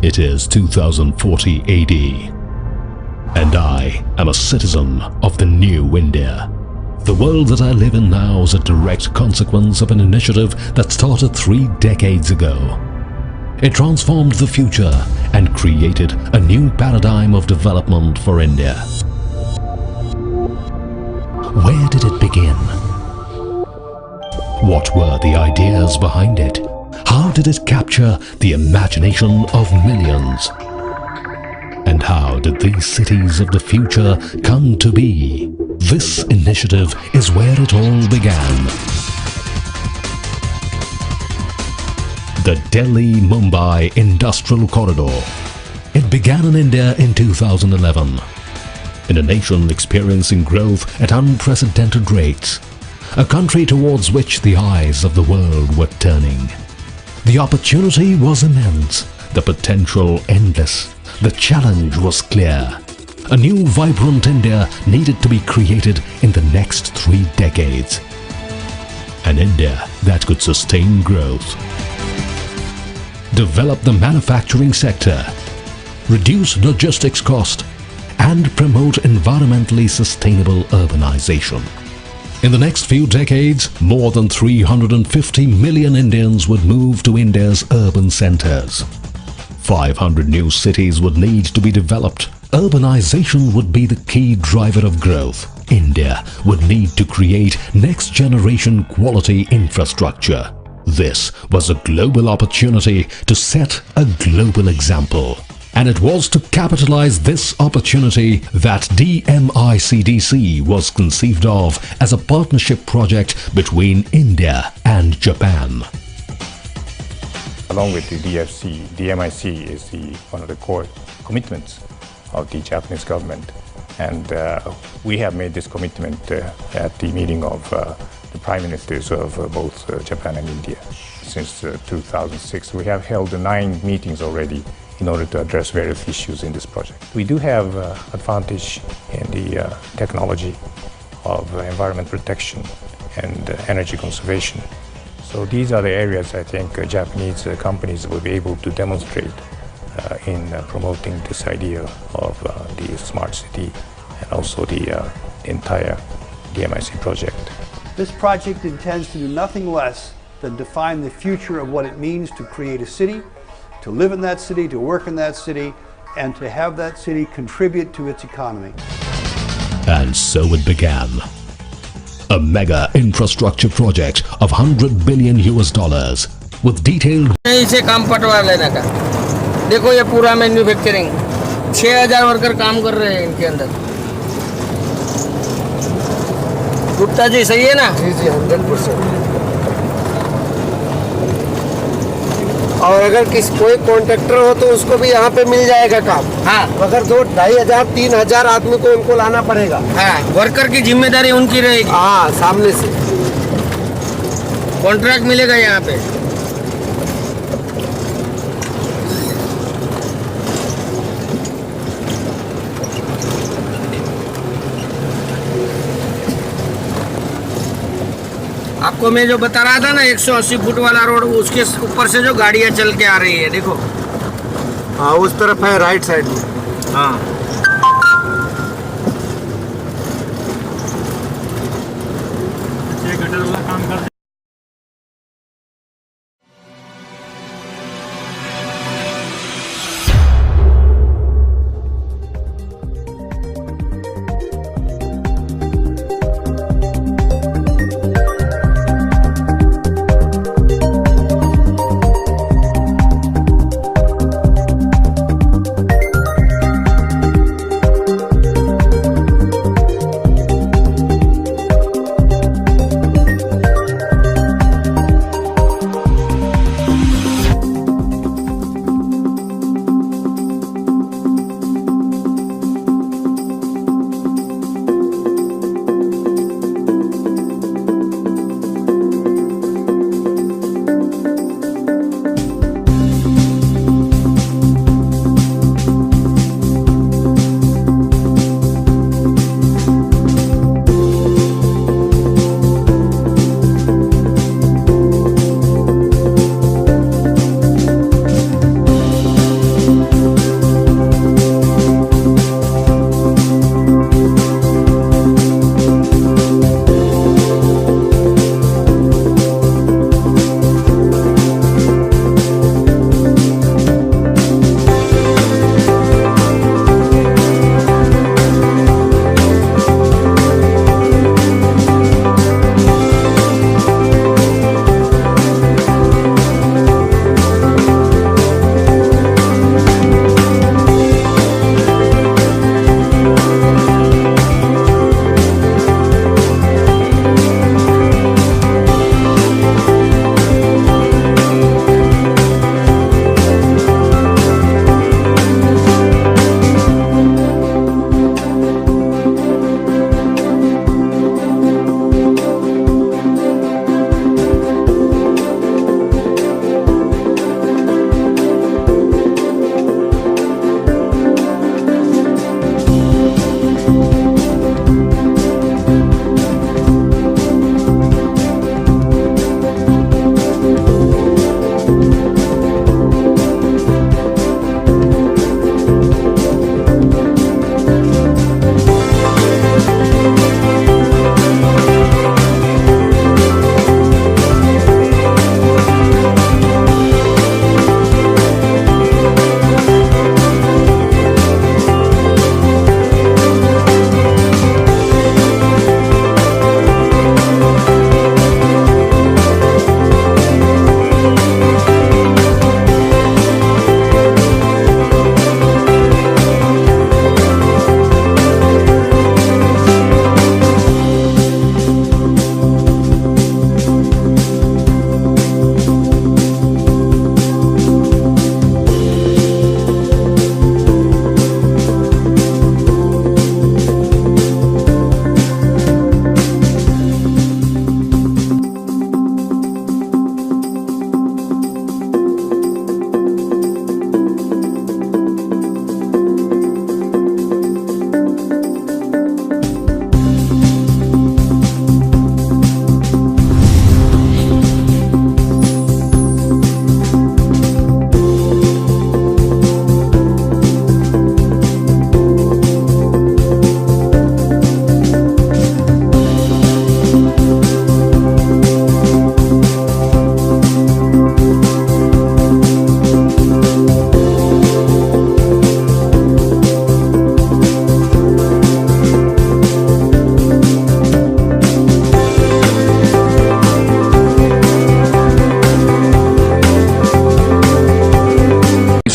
It is 2040 AD, and I am a citizen of the new India. The world that I live in now is a direct consequence of an initiative that started 3 decades ago. It transformed the future and created a new paradigm of development for India. Where did it begin? What were the ideas behind it? How did it capture the imagination of millions? And how did these cities of the future come to be? This initiative is where it all began. The Delhi-Mumbai Industrial Corridor. It began in India in 2011. In a nation experiencing growth at unprecedented rates, a country towards which the eyes of the world were turning. The opportunity was immense, the potential endless, the challenge was clear. A new vibrant India needed to be created in the next 3 decades. An India that could sustain growth, develop the manufacturing sector, reduce logistics cost, and promote environmentally sustainable urbanization. In the next few decades, more than 350 million Indians would move to India's urban centers. 500 new cities would need to be developed. Urbanization would be the key driver of growth. India would need to create next-generation quality infrastructure. This was a global opportunity to set a global example. And it was to capitalize this opportunity that DMICDC was conceived of as a partnership project between India and Japan. Along with the DFC, DMIC is one of the core commitments of the Japanese government. And we have made this commitment at the meeting of the Prime Ministers of both Japan and India. Since 2006, we have held 9 meetings already in order to address various issues in this project. We do have advantage in the technology of environment protection and energy conservation. So these are the areas I think Japanese companies will be able to demonstrate in promoting this idea of the smart city and also the entire DMIC project. This project intends to do nothing less than define the future of what it means to create a city, to live in that city, to work in that city, and to have that city contribute to its economy. And so it began. A mega infrastructure project of $100 billion with detailed. इसे काम पटवा लेने का देखो ये पूरा manufacturing 6000 worker काम कर रहे हैं इनके अंदर गुप्ता जी सही है ना जी 100%। और अगर कोई कॉन्ट्रैक्टर हो तो उसको भी यहाँ पे मिल जाएगा काम। हाँ अगर 2-2,500-3,000 आदमी को उनको लाना पड़ेगा। हाँ वर्कर की जिम्मेदारी उनकी रहेगी। हाँ सामने से कॉन्ट्रैक्ट मिलेगा यहाँ पे। आपको मैं जो बता रहा था ना 180 फुट वाला रोड उसके ऊपर से जो गाड़ियाँ चल के आ रही है देखो। हाँ उस तरफ है राइट साइड में। हाँ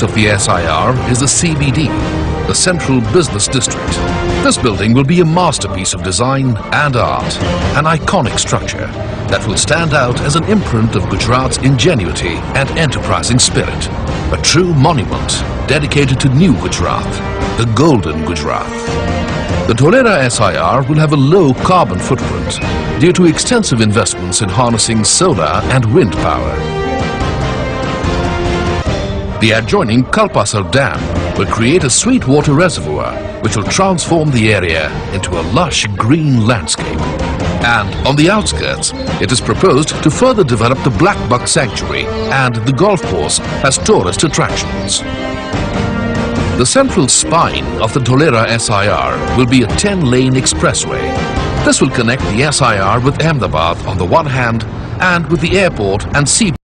of the SIR is the CBD, the Central Business District. This building will be a masterpiece of design and art, an iconic structure that will stand out as an imprint of Gujarat's ingenuity and enterprising spirit. A true monument dedicated to New Gujarat, the Golden Gujarat. The Dholera SIR will have a low carbon footprint due to extensive investments in harnessing solar and wind power. The adjoining Kalpasar Dam will create a sweet water reservoir which will transform the area into a lush green landscape. And on the outskirts, it is proposed to further develop the Black Buck Sanctuary and the golf course as tourist attractions. The central spine of the Dholera SIR will be a 10-lane expressway. This will connect the SIR with Ahmedabad on the one hand and with the airport and sea